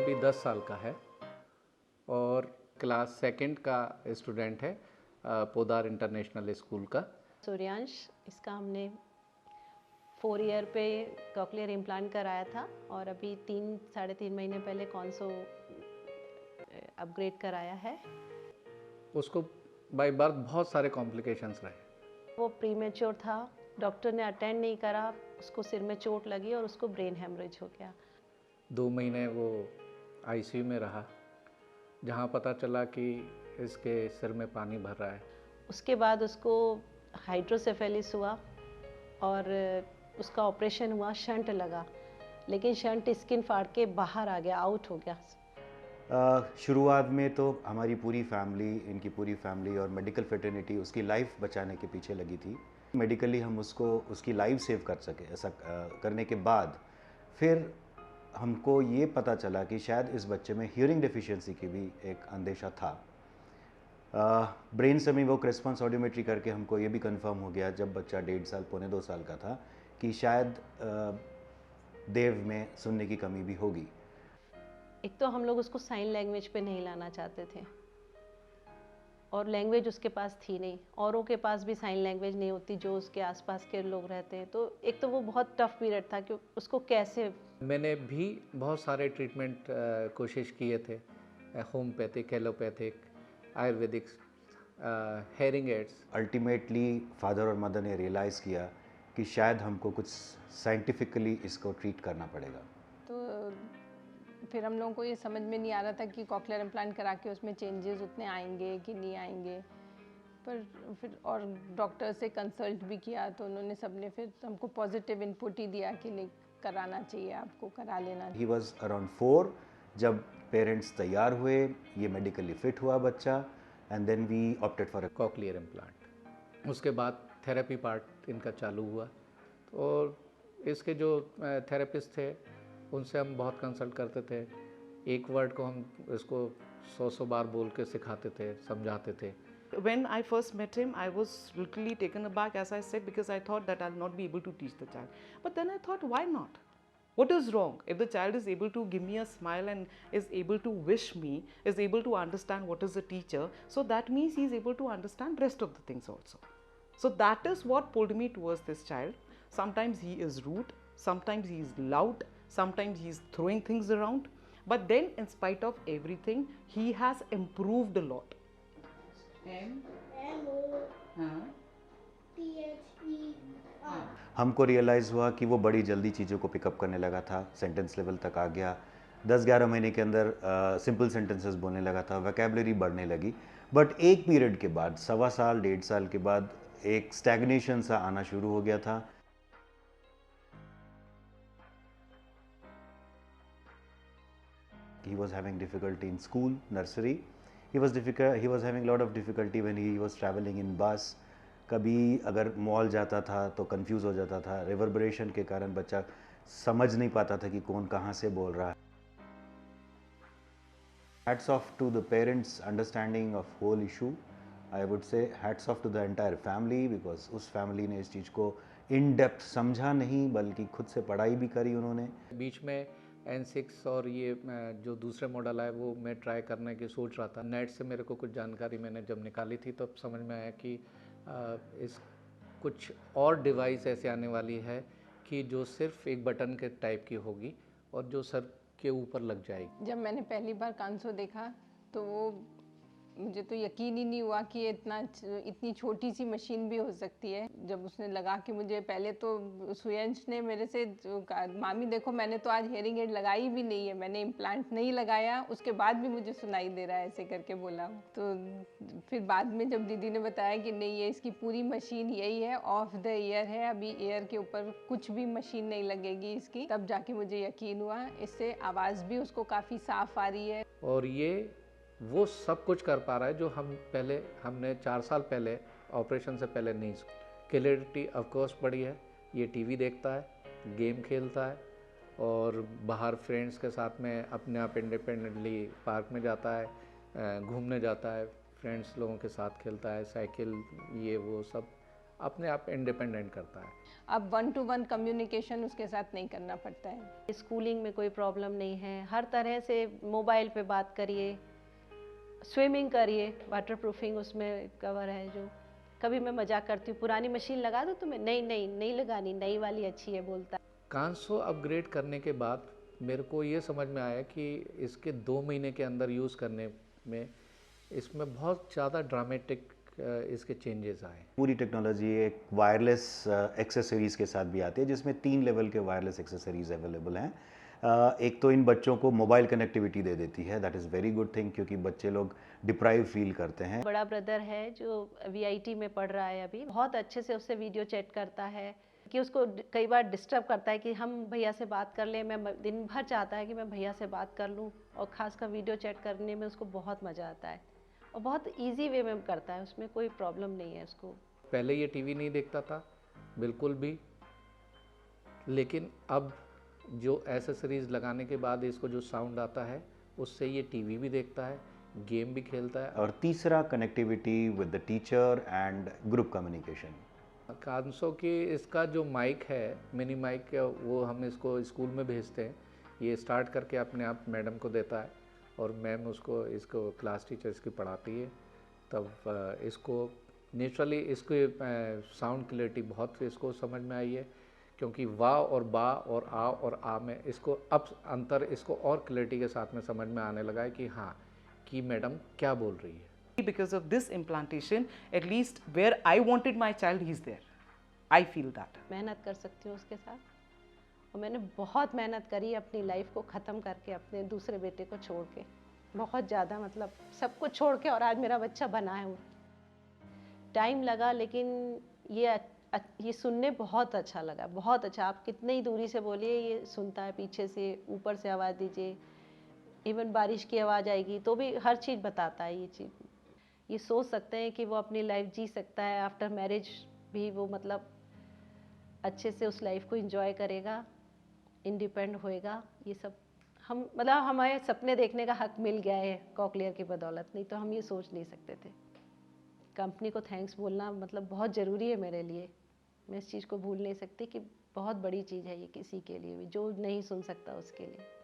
अभी 10 साल का है और क्लास सेकंड का स्टूडेंट है पोदार इंटरनेशनल स्कूल का। सूर्यांश, इसका हमने 4 ईयर पे कॉकलियर इम्प्लांट कराया था और अभी 3-3.5 महीने पहले कॉन्सो अपग्रेड कराया है। उसको बाय बर्थ बहुत सारे कॉम्प्लिकेशंस रहे। वो प्रीमेच्योर था, डॉक्टर ने अटेंड नहीं करा, उसको सिर में चोट लगी और उसको ब्रेन हेमरेज हो गया। 2 महीने वो आईसीयू में रहा, जहाँ पता चला कि इसके सिर में पानी भर रहा है। उसके बाद उसको हाइड्रोसेफेलिस हुआ और उसका ऑपरेशन हुआ, शंट लगा, लेकिन शंट स्किन फाड़ के बाहर आ गया, आउट हो गया। शुरुआत में तो हमारी पूरी फैमिली, इनकी पूरी फैमिली और मेडिकल फ्रेटर्निटी उसकी लाइफ बचाने के पीछे लगी थी। मेडिकली हम उसकी लाइफ सेव कर सके। ऐसा करने के बाद फिर हमको ये पता चला कि शायद इस बच्चे में हियरिंग डेफिशिएंसी की भी एक अंदेशा था। ब्रेन सेमीवोक रेस्पॉन्स ऑडियोमेट्री करके हमको ये भी कंफर्म हो गया जब बच्चा 1.5 साल, पौने 2 साल का था, कि शायद देव में सुनने की कमी भी होगी। एक तो हम लोग उसको साइन लैंग्वेज पे नहीं लाना चाहते थे और लैंग्वेज उसके पास थी नहीं, औरों के पास भी साइन लैंग्वेज नहीं होती जो उसके आसपास के लोग रहते हैं। तो एक तो वो बहुत टफ पीरियड था कि उसको कैसे। मैंने भी बहुत सारे ट्रीटमेंट कोशिश किए थे, homeopathic, allopathic, Ayurvedic, hearing ads. Ultimately father और मदर ने रियलाइज़ किया कि शायद हमको कुछ साइंटिफिकली इसको ट्रीट करना पड़ेगा। तो फिर हम लोगों को ये समझ में नहीं आ रहा था कि कॉकलियर इम्प्लांट करा के उसमें चेंजेस उतने आएंगे कि नहीं आएंगे। पर फिर और डॉक्टर से कंसल्ट भी किया तो उन्होंने सबने फिर हमको पॉजिटिव इनपुट ही दिया कि नहीं, कराना चाहिए, आपको करा लेना। ही वॉज अराउंड 4 जब पेरेंट्स तैयार हुए, ये मेडिकली फिट हुआ बच्चा, and then we opted for a cochlear implant. उसके बाद थेरेपी पार्ट इनका चालू हुआ और इसके जो थेरेपिस्ट थे उनसे हम बहुत कंसल्ट करते थे। एक वर्ड को हम इसको 100 बार बोल के सिखाते थे, समझाते थे। When I first met him, I was literally taken aback, as I said, because I thought that I'll not be able to teach the child. But then I thought, why not? What is wrong? If the child is able to give me a smile and is able to wish me, is able to understand what is a teacher, so that means he is able to understand rest of the things also. So that is what pulled me towards this child. Sometimes he is rude, sometimes he is loud, sometimes he is throwing things around. But then in spite of everything, he has improved a lot. हमको realise हुआ कि वो बड़ी जल्दी चीज़ों को pickup करने लगा था, सेंटेंस लेवल तक आ गया, 10-11 महीने के अंदर सिंपल सेंटेंसेस बोलने लगा था, वोकैबुलरी बढ़ने लगी। बट एक पीरियड के बाद, 1.25 साल, 1.5 साल के बाद एक स्टैग्नेशन सा आना शुरू हो गया था। He was having difficulty in school, nursery. He was having a lot of difficulty when he was traveling in bus. कभी अगर मॉल जाता था तो कंफ्यूज हो जाता था, रिवर्बरेशन के कारण बच्चा समझ नहीं पाता था कि कौन कहाँ से बोल रहा है। Hats off to the parents understanding of whole issue. I would say hats off to the entire family because उस फैमिली ने इस चीज़ को इन डेप्थ समझा नहीं बल्कि खुद से पढ़ाई भी करी उन्होंने। बीच में N6 और ये जो दूसरे मॉडल है वो मैं ट्राई करने की सोच रहा था। नेट से मेरे को कुछ जानकारी मैंने जब निकाली थी तो समझ में आया कि इस कुछ और डिवाइस ऐसे आने वाली है कि जो सिर्फ एक बटन के टाइप की होगी और जो सर के ऊपर लग जाएगी। जब मैंने पहली बार कांसो देखा तो वो मुझे तो यकीन ही नहीं हुआ कि इतनी छोटी सी मशीन भी हो सकती है। जब उसने लगा कि मुझे, पहले तो सुयंश ने मेरे से मामी देखो मैंने तो आज हेयरिंग एड लगाई भी नहीं है, मैंने इम्प्लांट नहीं लगाया, उसके बाद भी मुझे सुनाई दे रहा है, ऐसे करके बोला। तो फिर बाद में जब दीदी ने बताया कि नहीं, ये इसकी पूरी मशीन यही है, ऑफ द ईयर है, अभी ईयर के ऊपर कुछ भी मशीन नहीं लगेगी इसकी, तब जाके मुझे यकीन हुआ। इससे आवाज़ भी उसको काफ़ी साफ आ रही है और ये वो सब कुछ कर पा रहा है जो हमने 4 साल पहले ऑपरेशन से पहले नहीं। क्लियरिटी ऑफ कोर्स बढ़ी है। ये टीवी देखता है, गेम खेलता है और बाहर फ्रेंड्स के साथ में अपने आप इंडिपेंडेंटली पार्क में जाता है, घूमने जाता है, फ्रेंड्स लोगों के साथ खेलता है, साइकिल ये वो सब अपने आप इंडिपेंडेंट करता है। अब 1-to-1 कम्युनिकेशन उसके साथ नहीं करना पड़ता है। स्कूलिंग में कोई प्रॉब्लम नहीं है, हर तरह से मोबाइल पे बात करिए, स्विमिंग करिए, वाटर प्रूफिंग उसमें कवर है जो। कभी मैं मजाक करती हूँ, पुरानी मशीन लगा दूँ तुम्हें, नहीं नहीं नहीं लगानी, नई वाली अच्छी है बोलता है। कांसो अपग्रेड करने के बाद मेरे को ये समझ में आया कि इसके 2 महीने के अंदर यूज़ करने में इसमें बहुत ज़्यादा ड्रामेटिक इसके चेंजेस आए। पूरी टेक्नोलॉजी एक वायरलेस एक्सेसरीज़ के साथ भी आती है, जिसमें 3 लेवल के वायरलेस एक्सेसरीज़ अवेलेबल हैं। एक तो इन बच्चों को मोबाइल कनेक्टिविटी दे देती है, that is very good thing, क्योंकि बच्चे लोग डिप्राइव फील करते हैं। बड़ा ब्रदर है जो वीआईटी में पढ़ रहा है अभी, बहुत अच्छे से उससे वीडियो चैट करता है कि उसको कई बार डिस्टर्ब करता है कि हम भैया से बात कर लें, मैं दिन भर चाहता है कि मैं भैया से बात कर लूं, और ख़ासकर वीडियो चैट करने में उसको बहुत मज़ा आता है और बहुत इजी वे में करता है, उसमें कोई प्रॉब्लम नहीं है उसको। पहले ये टीवी नहीं देखता था बिल्कुल भी, लेकिन अब जो एसेसरीज़ लगाने के बाद इसको जो साउंड आता है उससे ये टीवी भी देखता है, गेम भी खेलता है। और तीसरा, connectivity with the teacher and group communication. कांसो की इसका जो माइक है, मिनी माइक, वो हम इसको स्कूल में भेजते हैं, ये स्टार्ट करके अपने आप मैडम को देता है और मैम इसको क्लास टीचर इसकी पढ़ाती है, तब इसको नेचुरली इसके साउंड क्लैरिटी बहुत इसको समझ में आई है, क्योंकि वाह और बा और आ में इसको अब अंतर इसको और क्लैरिटी के साथ में समझ में आने लगा है कि हाँ, कि मैडम क्या बोल रही है। Because of this implantation, at least where I wanted my child, he's there. I feel that. मेहनत कर सकती हूँ उसके साथ, और मैंने बहुत मेहनत करी अपनी लाइफ को ख़त्म करके अपने दूसरे बेटे को छोड़ के, बहुत ज़्यादा, मतलब सब कुछ छोड़ के, और आज मेरा बच्चा बना है। टाइम लगा, लेकिन ये सुनने बहुत अच्छा लगा, बहुत अच्छा। आप कितनी ही दूरी से बोलिए, ये सुनता है, पीछे से ऊपर से आवाज़ दीजिए, इवन बारिश की आवाज़ आएगी तो भी हर चीज़ बताता है। ये चीज़ ये सोच सकते हैं कि वो अपनी लाइफ जी सकता है, आफ्टर मैरिज भी वो मतलब अच्छे से उस लाइफ को एंजॉय करेगा, इंडिपेंडेंट होएगा। ये सब हम मतलब हमारे सपने देखने का हक मिल गया है कॉकलियर की बदौलत, नहीं तो हम ये सोच नहीं सकते थे। कंपनी को थैंक्स बोलना मतलब बहुत ज़रूरी है मेरे लिए, मैं इस चीज़ को भूल नहीं सकती कि बहुत बड़ी चीज़ है ये किसी के लिए भी, जो नहीं सुन सकता उसके लिए।